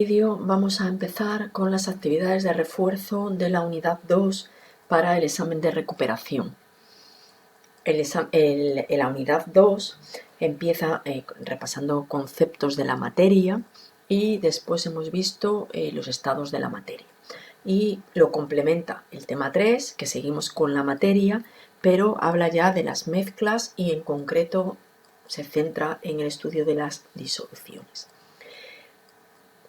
vídeo vamos a empezar con las actividades de refuerzo de la unidad 2 para el examen de recuperación. La unidad 2 empieza repasando conceptos de la materia y después hemos visto los estados de la materia. Y lo complementa el tema 3, que seguimos con la materia, pero habla ya de las mezclas y en concreto se centra en el estudio de las disoluciones.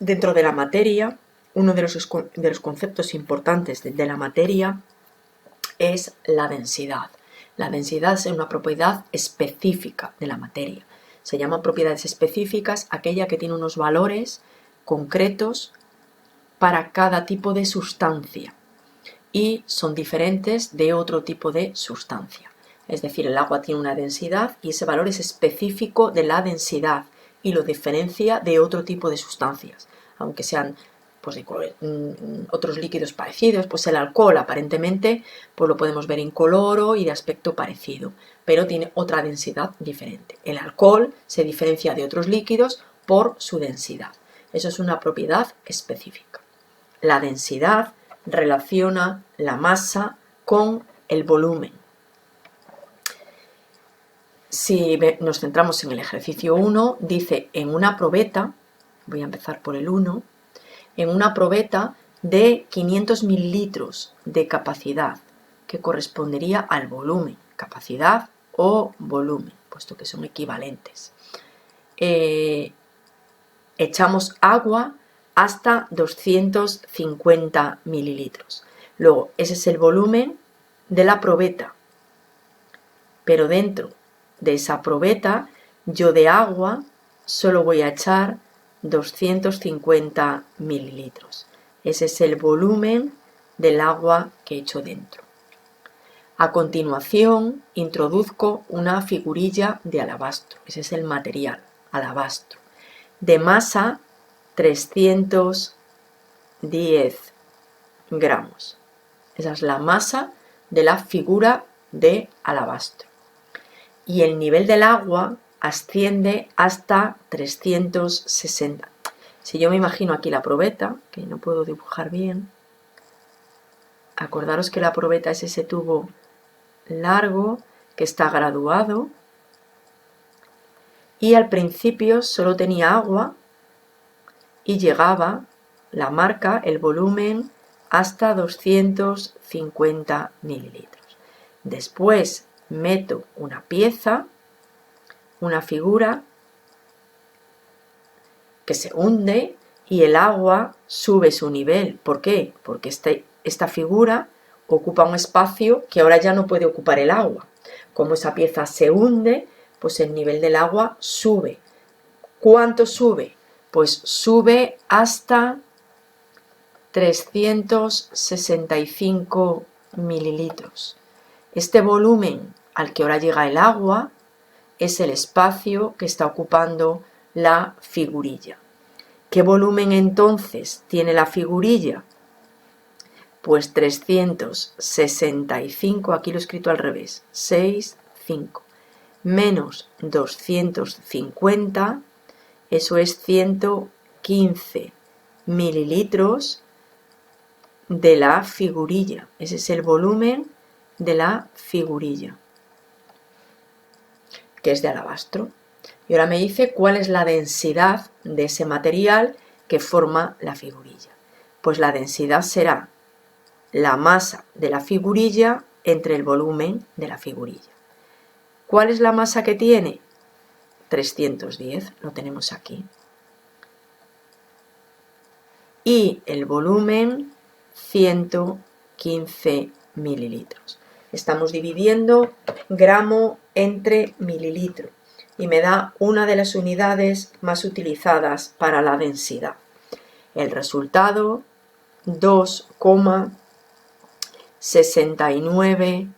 Dentro de la materia, uno de los conceptos importantes de la materia es la densidad. La densidad es una propiedad específica de la materia. Se llaman propiedades específicas aquella que tiene unos valores concretos para cada tipo de sustancia y son diferentes de otro tipo de sustancia. Es decir, el agua tiene una densidad y ese valor es específico de la densidad y lo diferencia de otro tipo de sustancias, aunque sean pues, otros líquidos parecidos. Pues el alcohol aparentemente pues lo podemos ver incoloro y de aspecto parecido, pero tiene otra densidad diferente. El alcohol se diferencia de otros líquidos por su densidad. Eso es una propiedad específica. La densidad relaciona la masa con el volumen. Si nos centramos en el ejercicio 1, dice en una probeta, voy a empezar por el 1, en una probeta de 500 mililitros de capacidad, que correspondería al volumen, capacidad o volumen, puesto que son equivalentes. Echamos agua hasta 250 mililitros. Luego, ese es el volumen de la probeta, pero dentro de esa probeta yo de agua solo voy a echar 250 mililitros. Ese es el volumen del agua que echo dentro. A continuación introduzco una figurilla de alabastro. Ese es el material, alabastro. De masa 310 gramos. Esa es la masa de la figura de alabastro. Y el nivel del agua asciende hasta 360. Si yo me imagino aquí la probeta, que no puedo dibujar bien, acordaros que la probeta es ese tubo largo que está graduado y al principio solo tenía agua y llegaba la marca, el volumen, hasta 250 mililitros. Después meto una pieza, una figura que se hunde y el agua sube su nivel. ¿Por qué? Porque esta figura ocupa un espacio que ahora ya no puede ocupar el agua. Como esa pieza se hunde, pues el nivel del agua sube. ¿Cuánto sube? Pues sube hasta 365 mililitros. Este volumen al que ahora llega el agua es el espacio que está ocupando la figurilla. ¿Qué volumen entonces tiene la figurilla? Pues 365, aquí lo he escrito al revés, 6, 5, menos 250, eso es 115 mililitros de la figurilla. Ese es el volumen de la figurilla, que es de alabastro. Y ahora me dice cuál es la densidad de ese material que forma la figurilla. Pues la densidad será la masa de la figurilla entre el volumen de la figurilla. ¿Cuál es la masa que tiene? 310, lo tenemos aquí. Y el volumen, 115 mililitros. Estamos dividiendo gramo entre mililitro y me da una de las unidades más utilizadas para la densidad. El resultado, 2,69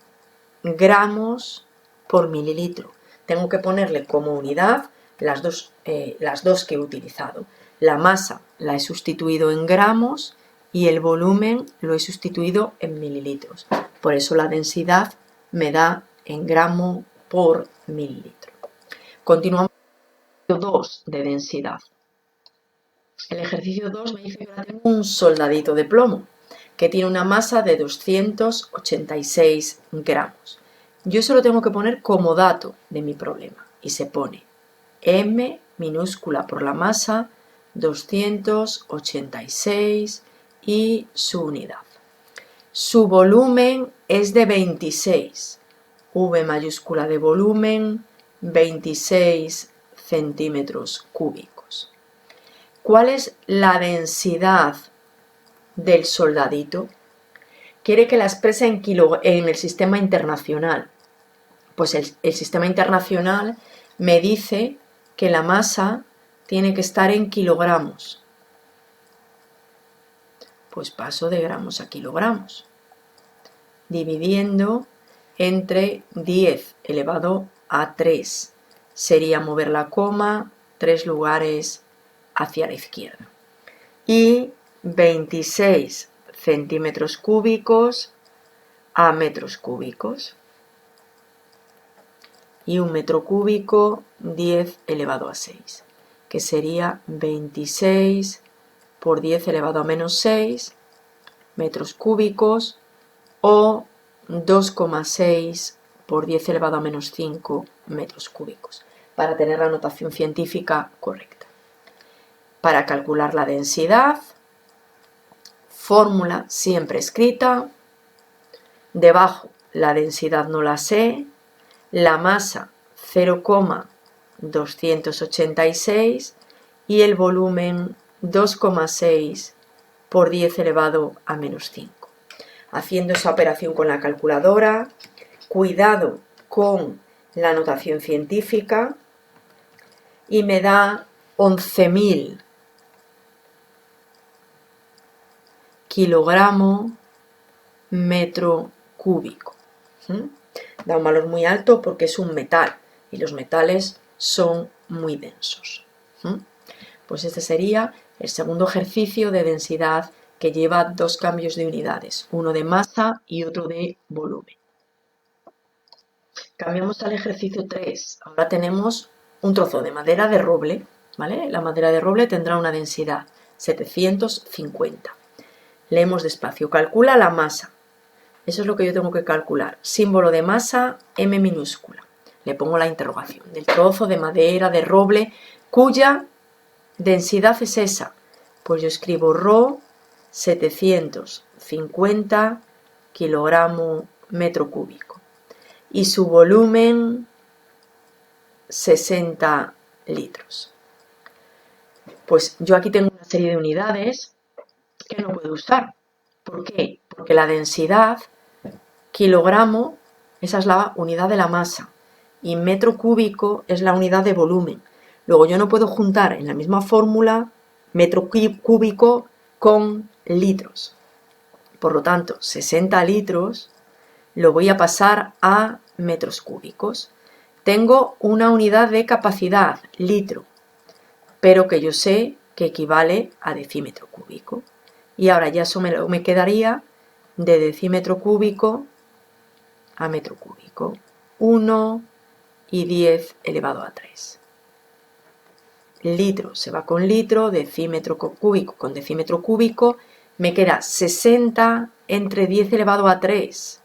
gramos por mililitro. Tengo que ponerle como unidad las dos que he utilizado. La masa la he sustituido en gramos y el volumen lo he sustituido en mililitros. Por eso la densidad me da en gramo por mililitro. Continuamos con el 2 de densidad. El ejercicio 2 me dice que ahora tengo un soldadito de plomo que tiene una masa de 286 gramos. Yo eso lo tengo que poner como dato de mi problema y se pone M minúscula por la masa 286 y su unidad. Su volumen es de 26, V mayúscula de volumen 26 centímetros cúbicos. ¿Cuál es la densidad del soldadito? Quiere que la exprese en el sistema internacional. Pues el sistema internacional me dice que la masa tiene que estar en kilogramos. Pues paso de gramos a kilogramos, dividiendo entre 10 elevado a 3. Sería mover la coma 3 lugares hacia la izquierda. Y 26 centímetros cúbicos a metros cúbicos. Y un metro cúbico 10 elevado a 6, que sería 26 por 10 elevado a menos 6 metros cúbicos o 2,6 por 10 elevado a menos 5 metros cúbicos, para tener la notación científica correcta. Para calcular la densidad, fórmula siempre escrita, debajo la densidad no la sé, la masa 0,286 y el volumen 2,6 por 10 elevado a menos 5. Haciendo esa operación con la calculadora, cuidado con la notación científica, y me da 11.000 kilogramos metro cúbico. Da un valor muy alto porque es un metal y los metales son muy densos. Pues este sería el segundo ejercicio de densidad que lleva dos cambios de unidades, uno de masa y otro de volumen. Cambiamos al ejercicio 3. Ahora tenemos un trozo de madera de roble, ¿vale? La madera de roble tendrá una densidad 750. Leemos despacio. Calcula la masa. Eso es lo que yo tengo que calcular. Símbolo de masa, M minúscula. Le pongo la interrogación. Del trozo de madera de roble cuya densidad es esa. Pues yo escribo ρ 750 kilogramos metro cúbico. Y su volumen 60 litros. Pues yo aquí tengo una serie de unidades que no puedo usar. ¿Por qué? Porque la densidad, kilogramo, esa es la unidad de la masa y metro cúbico es la unidad de volumen. Luego yo no puedo juntar en la misma fórmula metro cúbico con litros. Por lo tanto, 60 litros lo voy a pasar a metros cúbicos. Tengo una unidad de capacidad, litro, pero que yo sé que equivale a decímetro cúbico. Y ahora ya eso me quedaría de decímetro cúbico a metro cúbico. 1 y 10 elevado a 3. Litro se va con litro, decímetro cúbico con decímetro cúbico. Me queda 60 entre 10 elevado a 3,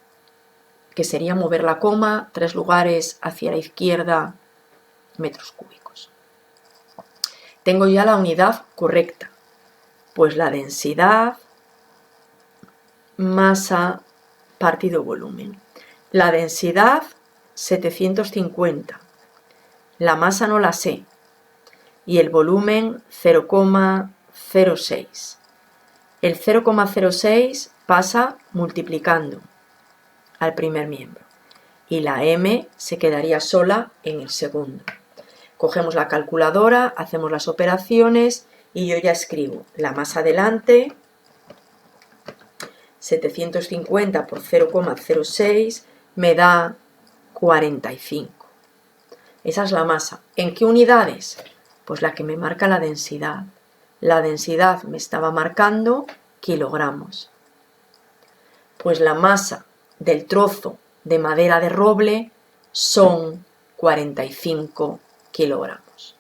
que sería mover la coma 3 lugares hacia la izquierda, metros cúbicos. Tengo ya la unidad correcta. Pues la densidad, masa partido volumen. La densidad, 750. La masa no la sé. Y el volumen, 0,06. El 0,06 pasa multiplicando al primer miembro. Y la M se quedaría sola en el segundo. Cogemos la calculadora, hacemos las operaciones y yo ya escribo la masa delante, 750 por 0,06 me da 45. Esa es la masa. ¿En qué unidades? Pues la que me marca la densidad. La densidad me estaba marcando kilogramos. Pues la masa del trozo de madera de roble son 45 kilogramos.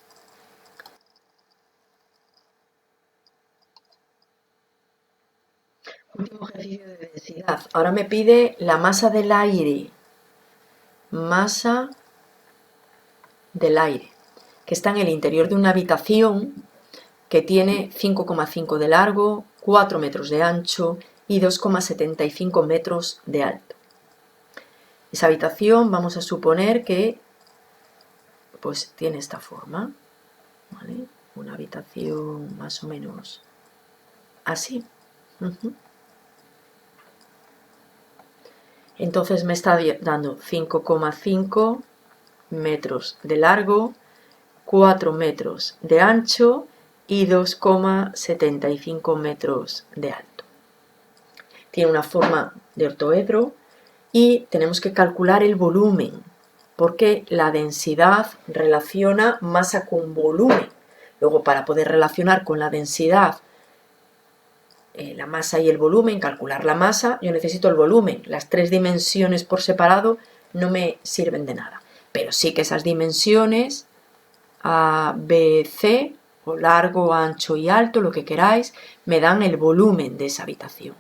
Último ejercicio de densidad. Ahora me pide la masa del aire. Masa del aire, que está en el interior de una habitación que tiene 5,5 de largo, 4 metros de ancho y 2,75 metros de alto. Esa habitación vamos a suponer que pues tiene esta forma, ¿vale? Una habitación más o menos así. Entonces me está dando 5,5 metros de largo, 4 metros de ancho y 2,75 metros de alto. Tiene una forma de ortoedro y tenemos que calcular el volumen, porque la densidad relaciona masa con volumen. Luego, para poder relacionar con la densidad la masa y el volumen, calcular la masa, yo necesito el volumen. Las tres dimensiones por separado no me sirven de nada. Pero sí que esas dimensiones, A, B, C, o largo, ancho y alto, lo que queráis, me dan el volumen de esa habitación.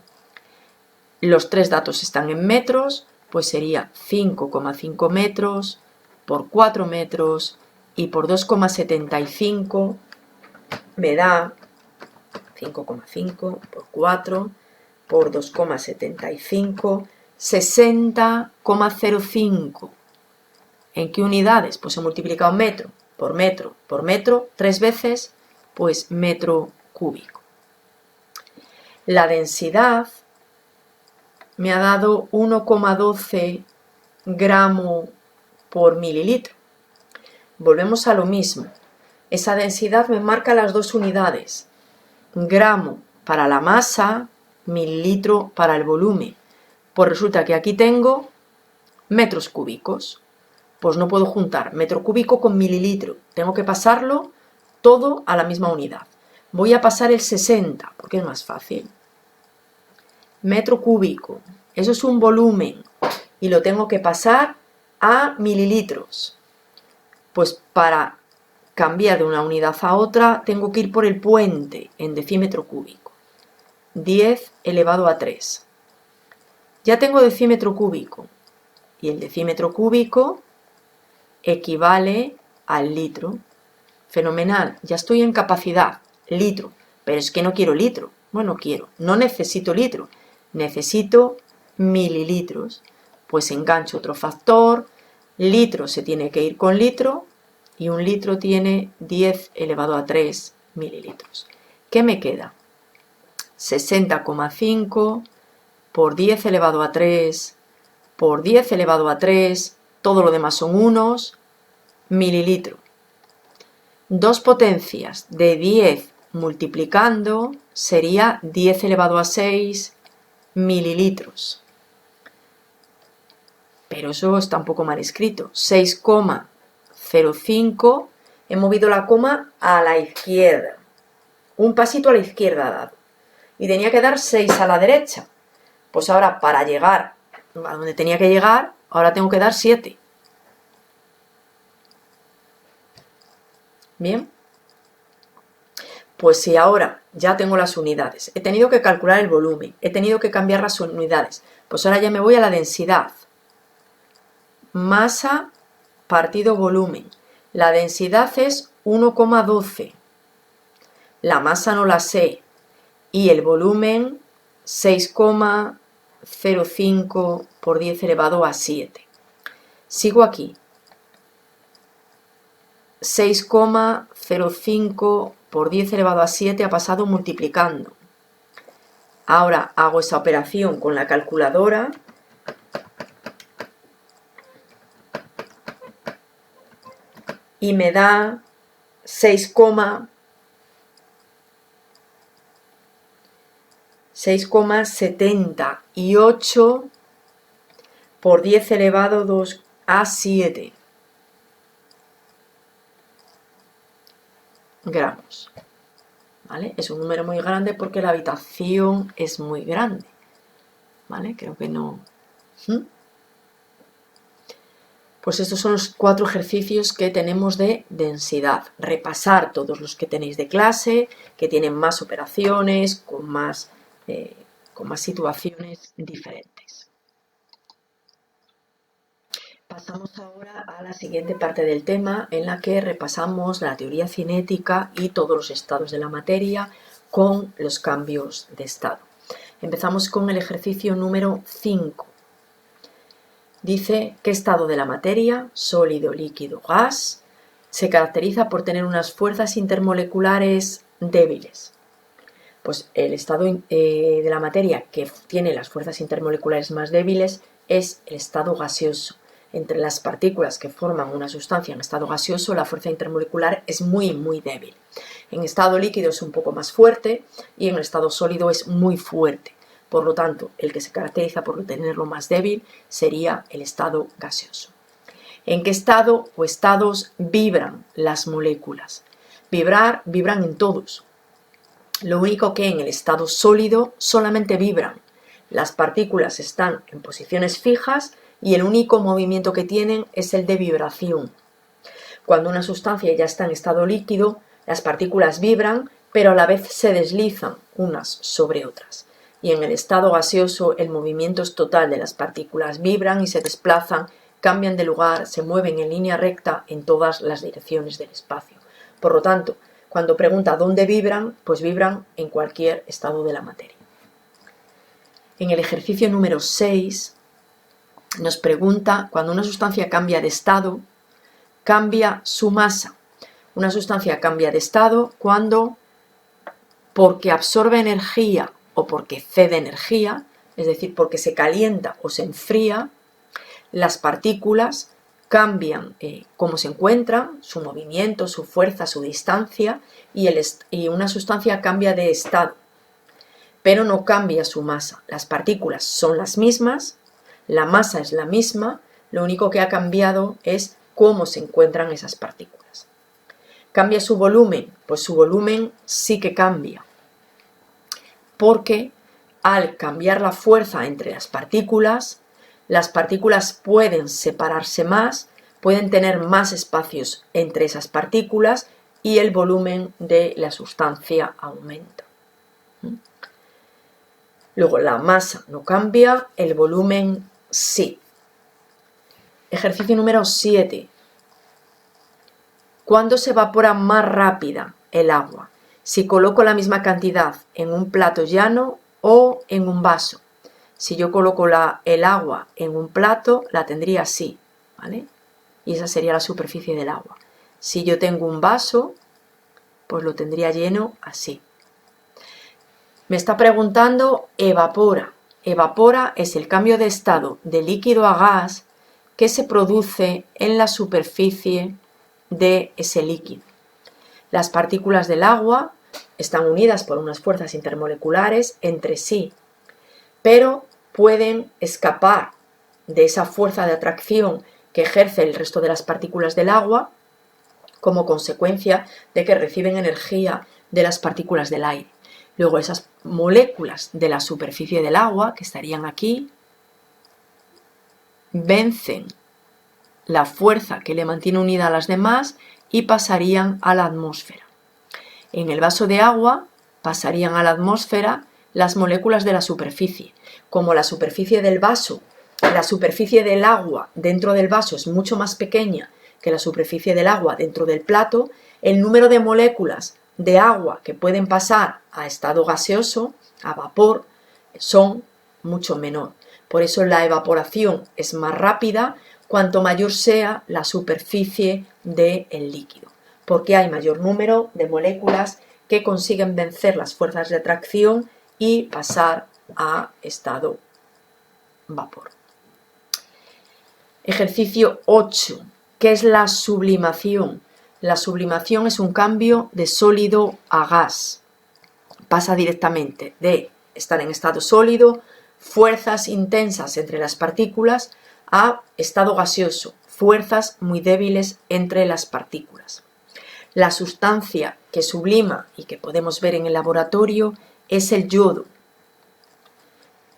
Los tres datos están en metros, pues sería 5,5 metros por 4 metros y por 2,75 me da 5,5 por 4 por 2,75, 60,05. ¿En qué unidades? Pues he multiplicado metro por metro por metro 3 veces, pues metro cúbico. La densidad me ha dado 1,12 gramo por mililitro. Volvemos a lo mismo. Esa densidad me marca las dos unidades. Gramo para la masa, mililitro para el volumen. Pues resulta que aquí tengo metros cúbicos. Pues no puedo juntar metro cúbico con mililitro. Tengo que pasarlo todo a la misma unidad. Voy a pasar el 60, porque es más fácil. Metro cúbico, eso es un volumen y lo tengo que pasar a mililitros. Pues para cambiar de una unidad a otra tengo que ir por el puente en decímetro cúbico. 10 elevado a 3. Ya tengo decímetro cúbico y el decímetro cúbico equivale al litro. Fenomenal, ya estoy en capacidad, litro, pero es que no quiero litro. Bueno, no necesito litro, necesito mililitros. Pues engancho otro factor, litro se tiene que ir con litro y un litro tiene 10 elevado a 3 mililitros. ¿Qué me queda? 60,5 por 10 elevado a 3 por 10 elevado a 3, todo lo demás son unos, mililitro. Dos potencias de 10 multiplicando sería 10 elevado a 6 mililitros. Pero eso está un poco mal escrito. 6,05, he movido la coma a la izquierda. Un pasito a la izquierda dado. Y tenía que dar 6 a la derecha. Pues ahora para llegar a donde tenía que llegar, ahora tengo que dar 7. Bien. Pues si ahora ya tengo las unidades, he tenido que calcular el volumen, he tenido que cambiar las unidades, pues ahora ya me voy a la densidad. Masa partido volumen. La densidad es 1,12. La masa no la sé. Y el volumen 6,05 por 10 elevado a 7. Sigo aquí. 6,05 por 10 elevado a 7 ha pasado multiplicando. Ahora hago esa operación con la calculadora. Y me da 6,78 por 10 elevado 2 a 7 gramos. ¿Vale? Es un número muy grande porque la habitación es muy grande. ¿Vale? Creo que no. Pues estos son los 4 ejercicios que tenemos de densidad. Repasar todos los que tenéis de clase, que tienen más operaciones, con más con más situaciones diferentes. Pasamos ahora a la siguiente parte del tema, en la que repasamos la teoría cinética y todos los estados de la materia con los cambios de estado. Empezamos con el ejercicio número 5. Dice: ¿qué estado de la materia, sólido, líquido, gas, se caracteriza por tener unas fuerzas intermoleculares débiles? Pues el estado de la materia que tiene las fuerzas intermoleculares más débiles es el estado gaseoso. Entre las partículas que forman una sustancia en estado gaseoso, la fuerza intermolecular es muy débil. En estado líquido es un poco más fuerte y en el estado sólido es muy fuerte. Por lo tanto, el que se caracteriza por tenerlo más débil sería el estado gaseoso. ¿En qué estado o estados vibran las moléculas? Vibran en todos. Lo único que en el estado sólido solamente vibran. Las partículas están en posiciones fijas y el único movimiento que tienen es el de vibración. Cuando una sustancia ya está en estado líquido, las partículas vibran, pero a la vez se deslizan unas sobre otras. Y en el estado gaseoso el movimiento es total de las partículas, vibran y se desplazan, cambian de lugar, se mueven en línea recta en todas las direcciones del espacio. Por lo tanto, cuando pregunta dónde vibran, pues vibran en cualquier estado de la materia. En el ejercicio número 6 nos pregunta: cuando una sustancia cambia de estado, cambia su masa. Una sustancia cambia de estado cuando, porque absorbe energía o porque cede energía, es decir, porque se calienta o se enfría, las partículas cambian cómo se encuentran, su movimiento, su fuerza, su distancia, y una sustancia cambia de estado, pero no cambia su masa. Las partículas son las mismas, la masa es la misma, lo único que ha cambiado es cómo se encuentran esas partículas. ¿Cambia su volumen? Pues su volumen sí que cambia, porque al cambiar la fuerza entre las partículas pueden separarse más, pueden tener más espacios entre esas partículas y el volumen de la sustancia aumenta. Luego la masa no cambia, el volumen sí. Ejercicio número 7. ¿Cuándo se evapora más rápida el agua? Si coloco la misma cantidad en un plato llano o en un vaso. Si yo coloco el agua en un plato, la tendría así, ¿vale? Y esa sería la superficie del agua. Si yo tengo un vaso, pues lo tendría lleno así. Me está preguntando evapora. Evapora es el cambio de estado de líquido a gas que se produce en la superficie de ese líquido. Las partículas del agua están unidas por unas fuerzas intermoleculares entre sí, pero pueden escapar de esa fuerza de atracción que ejerce el resto de las partículas del agua como consecuencia de que reciben energía de las partículas del aire. Luego esas moléculas de la superficie del agua, que estarían aquí, vencen la fuerza que le mantiene unida a las demás y pasarían a la atmósfera. En el vaso de agua pasarían a la atmósfera las moléculas de la superficie. Como la superficie del vaso, la superficie del agua dentro del vaso es mucho más pequeña que la superficie del agua dentro del plato, el número de moléculas de agua que pueden pasar a estado gaseoso, a vapor, son mucho menor. Por eso la evaporación es más rápida cuanto mayor sea la superficie del líquido, porque hay mayor número de moléculas que consiguen vencer las fuerzas de atracción y pasar a estado vapor. Ejercicio 8. ¿Qué es la sublimación? La sublimación es un cambio de sólido a gas. Pasa directamente de estar en estado sólido, fuerzas intensas entre las partículas, a estado gaseoso, fuerzas muy débiles entre las partículas. La sustancia que sublima y que podemos ver en el laboratorio es el yodo.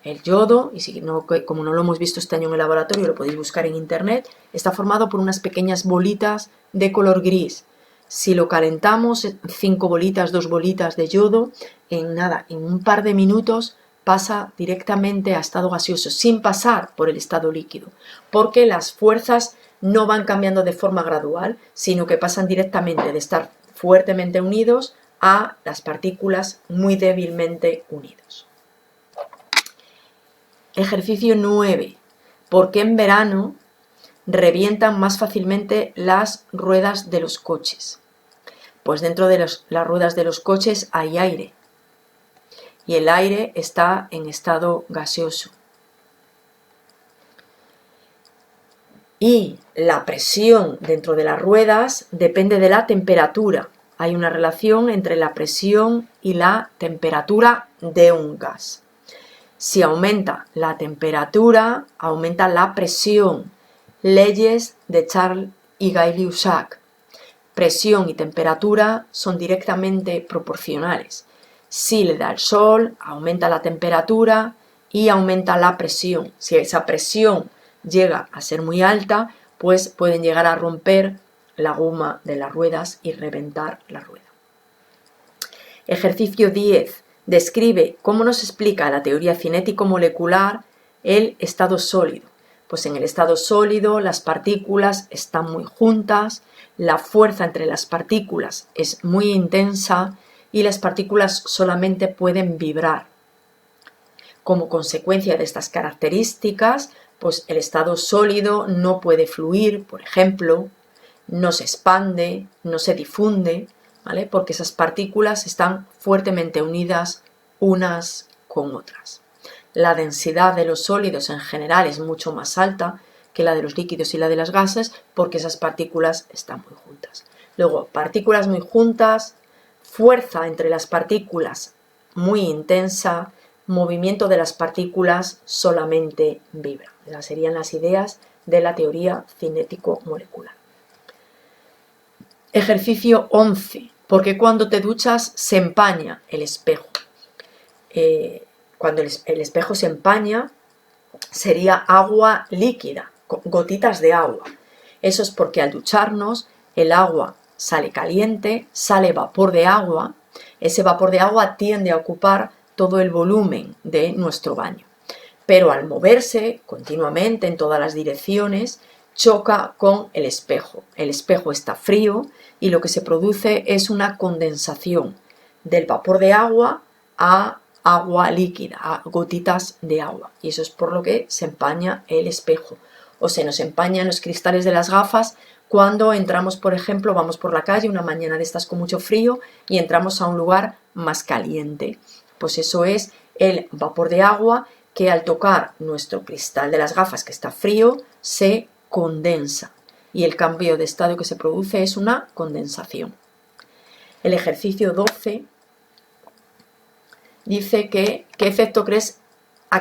El yodo, y si no, como no lo hemos visto este año en el laboratorio, lo podéis buscar en internet, está formado por unas pequeñas bolitas de color gris. Si lo calentamos, 5 bolitas, 2 bolitas de yodo, en un par de minutos pasa directamente a estado gaseoso, sin pasar por el estado líquido, porque las fuerzas no van cambiando de forma gradual, sino que pasan directamente de estar fuertemente unidos a las partículas muy débilmente unidos. Ejercicio 9. ¿Por qué en verano revientan más fácilmente las ruedas de los coches? Pues dentro de las ruedas de los coches hay aire, y el aire está en estado gaseoso. Y la presión dentro de las ruedas depende de la temperatura. Hay una relación entre la presión y la temperatura de un gas. Si aumenta la temperatura, aumenta la presión. Leyes de Charles y Gay-Lussac. Presión y temperatura son directamente proporcionales. Si le da el sol, aumenta la temperatura y aumenta la presión. Si esa presión llega a ser muy alta, pues pueden llegar a romper la goma de las ruedas y reventar la rueda. Ejercicio 10. Describe cómo nos explica la teoría cinético-molecular el estado sólido. Pues en el estado sólido las partículas están muy juntas, la fuerza entre las partículas es muy intensa y las partículas solamente pueden vibrar. Como consecuencia de estas características, pues el estado sólido no puede fluir, por ejemplo, no se expande, no se difunde, ¿vale? Porque esas partículas están fuertemente unidas unas con otras. La densidad de los sólidos en general es mucho más alta que la de los líquidos y la de las gases porque esas partículas están muy juntas. Luego, partículas muy juntas, fuerza entre las partículas muy intensa, movimiento de las partículas solamente vibra. Esas serían las ideas de la teoría cinético-molecular. Ejercicio 11. ¿Por qué cuando te duchas se empaña el espejo? Cuando el espejo se empaña sería agua líquida, gotitas de agua. Eso es porque al ducharnos el agua sale caliente, sale vapor de agua. Ese vapor de agua tiende a ocupar todo el volumen de nuestro baño. Pero al moverse continuamente en todas las direcciones, choca con el espejo. El espejo está frío y lo que se produce es una condensación del vapor de agua a agua líquida, a gotitas de agua. Y eso es por lo que se empaña el espejo. O se nos empañan los cristales de las gafas cuando entramos, por ejemplo, vamos por la calle una mañana de estas con mucho frío y entramos a un lugar más caliente. Pues eso es el vapor de agua que al tocar nuestro cristal de las gafas que está frío se condensa y el cambio de estado que se produce es una condensación. El ejercicio 12 dice ¿a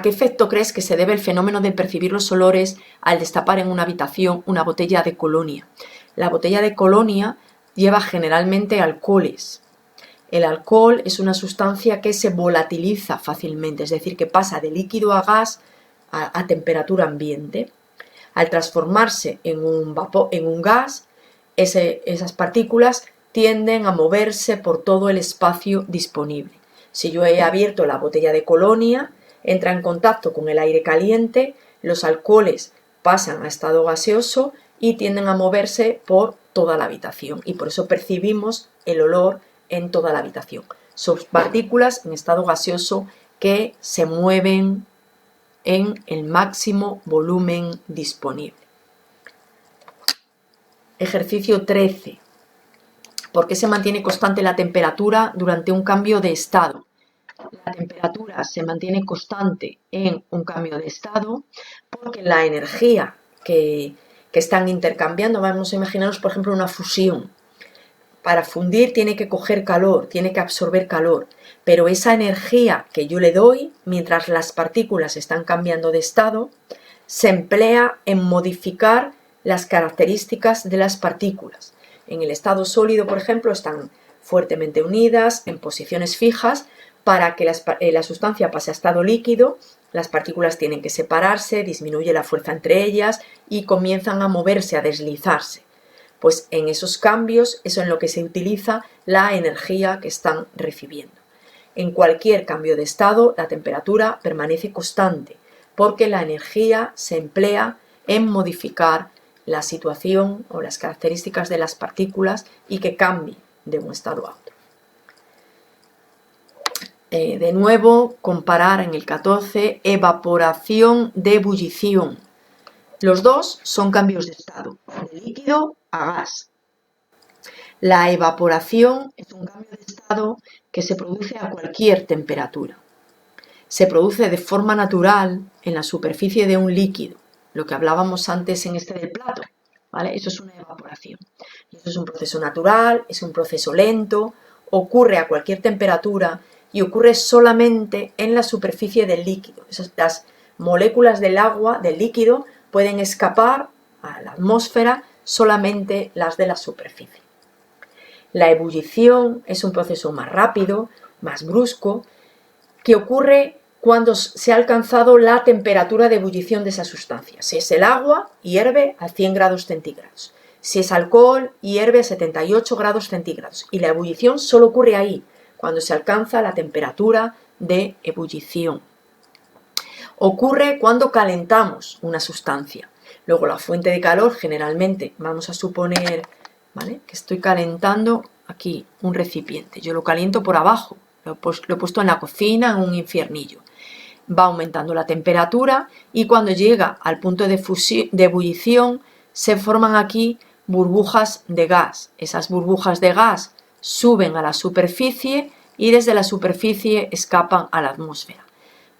qué efecto crees que se debe el fenómeno de percibir los olores al destapar en una habitación una botella de colonia? La botella de colonia lleva generalmente alcoholes. El alcohol es una sustancia que se volatiliza fácilmente, es decir, que pasa de líquido a gas a temperatura ambiente. Al transformarse en un gas, esas partículas tienden a moverse por todo el espacio disponible. Si yo he abierto la botella de colonia, entra en contacto con el aire caliente, los alcoholes pasan a estado gaseoso y tienden a moverse por toda la habitación y por eso percibimos el olor en toda la habitación. Son partículas en estado gaseoso que se mueven en el máximo volumen disponible. Ejercicio 13. ¿Por qué se mantiene constante la temperatura durante un cambio de estado? La temperatura se mantiene constante en un cambio de estado porque la energía que están intercambiando, vamos a imaginarnos por ejemplo una fusión. Para fundir tiene que coger calor, tiene que absorber calor, pero esa energía que yo le doy mientras las partículas están cambiando de estado se emplea en modificar las características de las partículas. En el estado sólido, por ejemplo, están fuertemente unidas en posiciones fijas. Para que la sustancia pase a estado líquido, las partículas tienen que separarse, disminuye la fuerza entre ellas y comienzan a moverse, a deslizarse. Pues en esos cambios, eso es en lo que se utiliza la energía que están recibiendo. En cualquier cambio de estado, la temperatura permanece constante, porque la energía se emplea en modificar la situación o las características de las partículas y que cambie de un estado a otro. De nuevo, comparar en el 14, evaporación de ebullición. Los dos son cambios de estado, de líquido a gas. La evaporación es un cambio de estado que se produce a cualquier temperatura. Se produce de forma natural en la superficie de un líquido, lo que hablábamos antes en este del plato, ¿vale? Eso es una evaporación. Eso es un proceso natural, es un proceso lento, ocurre a cualquier temperatura y ocurre solamente en la superficie del líquido. Las moléculas del agua, del líquido, pueden escapar a la atmósfera solamente las de la superficie. La ebullición es un proceso más rápido, más brusco, que ocurre cuando se ha alcanzado la temperatura de ebullición de esa sustancia. Si es el agua, hierve a 100 grados centígrados. Si es alcohol, hierve a 78 grados centígrados. Y la ebullición solo ocurre ahí, cuando se alcanza la temperatura de ebullición. Ocurre cuando calentamos una sustancia. Luego la fuente de calor, generalmente, vamos a suponer, ¿vale?, que estoy calentando aquí un recipiente. Yo lo caliento por abajo, lo he puesto en la cocina, en un infiernillo. Va aumentando la temperatura y cuando llega al punto de ebullición se forman aquí burbujas de gas. Esas burbujas de gas suben a la superficie y desde la superficie escapan a la atmósfera.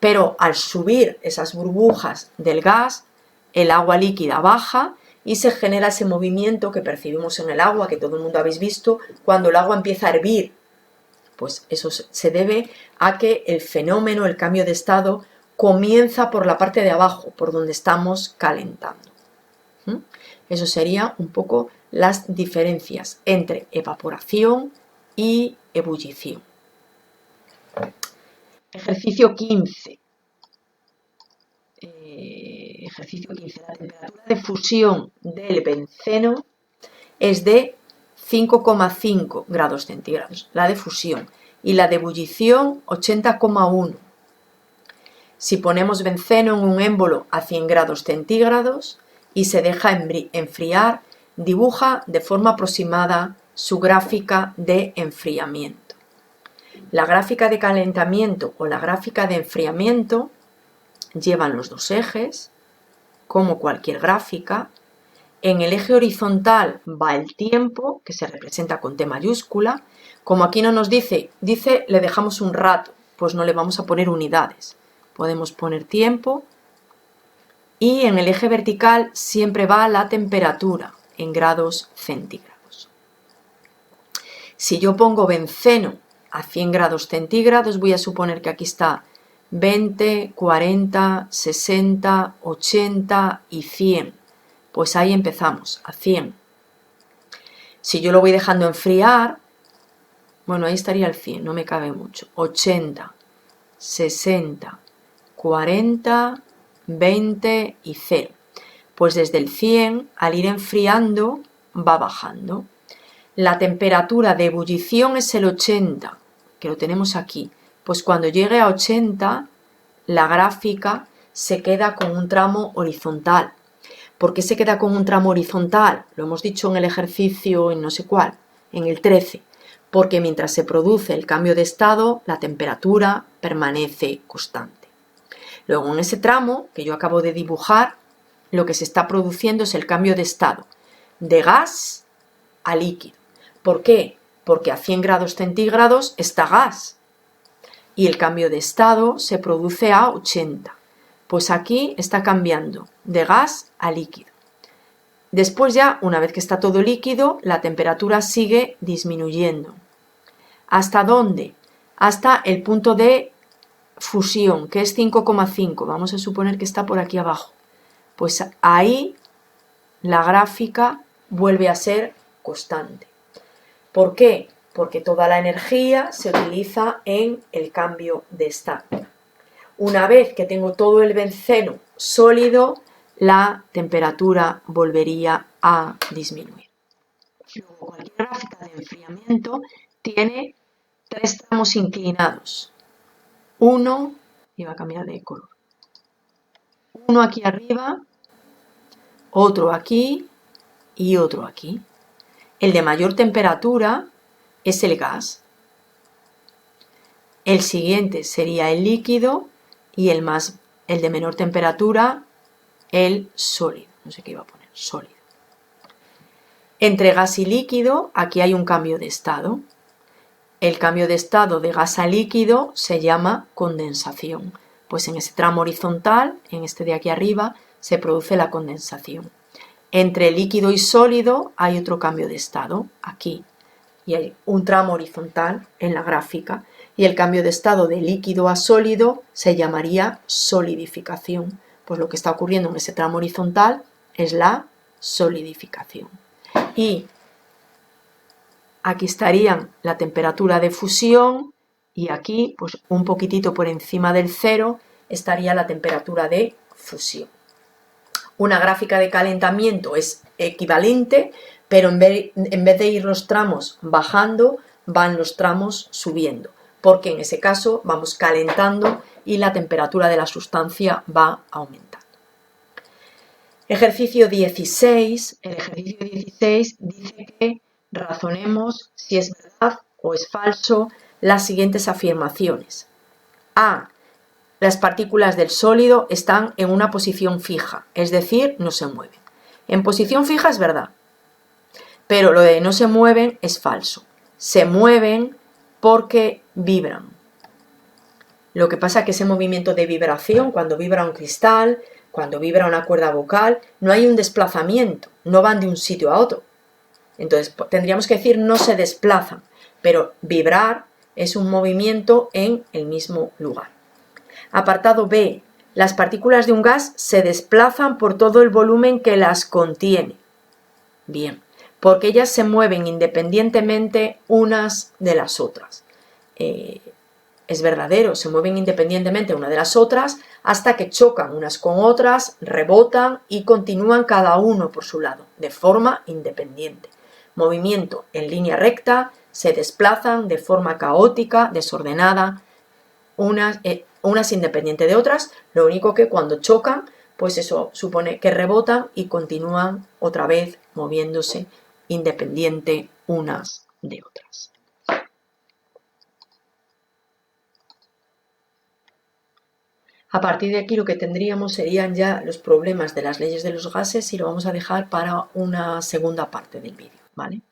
Pero al subir esas burbujas del gas, el agua líquida baja y se genera ese movimiento que percibimos en el agua, que todo el mundo habéis visto, cuando el agua empieza a hervir. Pues eso se debe a que el fenómeno, el cambio de estado, comienza por la parte de abajo, por donde estamos calentando. Eso sería un poco las diferencias entre evaporación y ebullición. Ejercicio 15. Ejercicio 15. La temperatura de fusión del benceno es de 5,5 grados centígrados, la de fusión, y la de ebullición 80,1. Si ponemos benceno en un émbolo a 100 grados centígrados y se deja enfriar, dibuja de forma aproximada su gráfica de enfriamiento. La gráfica de calentamiento o la gráfica de enfriamiento llevan los dos ejes, como cualquier gráfica. En el eje horizontal va el tiempo, que se representa con T mayúscula. Como aquí no nos dice, le dejamos un rato, pues no le vamos a poner unidades. Podemos poner tiempo. Y en el eje vertical siempre va la temperatura, en grados centígrados. Si yo pongo benceno a 100 grados centígrados, voy a suponer que aquí está 20, 40, 60, 80 y 100. Pues ahí empezamos, a 100. Si yo lo voy dejando enfriar, bueno, ahí estaría el 100, no me cabe mucho. 80, 60, 40, 20 y 0. Pues desde el 100, al ir enfriando, va bajando. La temperatura de ebullición es el 80, que lo tenemos aquí. Pues cuando llegue a 80, la gráfica se queda con un tramo horizontal. ¿Por qué se queda con un tramo horizontal? Lo hemos dicho en el ejercicio en no sé cuál, en el 13. Porque mientras se produce el cambio de estado, la temperatura permanece constante. Luego, en ese tramo que yo acabo de dibujar, lo que se está produciendo es el cambio de estado de gas a líquido. ¿Por qué? Porque a 100 grados centígrados está gas y el cambio de estado se produce a 80. Pues aquí está cambiando de gas a líquido. Después ya, una vez que está todo líquido, la temperatura sigue disminuyendo. ¿Hasta dónde? Hasta el punto de fusión, que es 5,5. Vamos a suponer que está por aquí abajo. Pues ahí la gráfica vuelve a ser constante. ¿Por qué? Porque toda la energía se utiliza en el cambio de estado. Una vez que tengo todo el benceno sólido, la temperatura volvería a disminuir. Luego, cualquier gráfica de enfriamiento tiene tres tramos inclinados. Uno, iba a cambiar de color. Uno aquí arriba, otro aquí y otro aquí. El de mayor temperatura es el gas. El siguiente sería el líquido y el de menor temperatura, el sólido. No sé qué iba a poner, sólido. Entre gas y líquido, aquí hay un cambio de estado. El cambio de estado de gas a líquido se llama condensación. Pues en ese tramo horizontal, en este de aquí arriba, se produce la condensación. Entre líquido y sólido hay otro cambio de estado, aquí. Y hay un tramo horizontal en la gráfica. Y el cambio de estado de líquido a sólido se llamaría solidificación. Pues lo que está ocurriendo en ese tramo horizontal es la solidificación. Y aquí estarían la temperatura de fusión y aquí, pues un poquitito por encima del cero, estaría la temperatura de fusión. Una gráfica de calentamiento es equivalente, pero en vez de ir los tramos bajando, van los tramos subiendo, porque en ese caso vamos calentando y la temperatura de la sustancia va aumentando. Ejercicio 16. El ejercicio 16 dice que razonemos si es verdad o es falso las siguientes afirmaciones. A. Las partículas del sólido están en una posición fija, es decir, no se mueven. En posición fija es verdad, pero lo de no se mueven es falso. Se mueven porque vibran. Lo que pasa es que ese movimiento de vibración, cuando vibra un cristal, cuando vibra una cuerda vocal, no hay un desplazamiento, no van de un sitio a otro. Entonces tendríamos que decir no se desplazan, pero vibrar es un movimiento en el mismo lugar. Apartado B. Las partículas de un gas se desplazan por todo el volumen que las contiene. Bien, porque ellas se mueven independientemente unas de las otras. Es verdadero, se mueven independientemente una de las otras hasta que chocan unas con otras, rebotan y continúan cada uno por su lado, de forma independiente. Movimiento en línea recta, se desplazan de forma caótica, desordenada, unas independientes de otras, lo único que cuando chocan, pues eso supone que rebotan y continúan otra vez moviéndose independiente unas de otras. A partir de aquí lo que tendríamos serían ya los problemas de las leyes de los gases y lo vamos a dejar para una segunda parte del vídeo, ¿vale?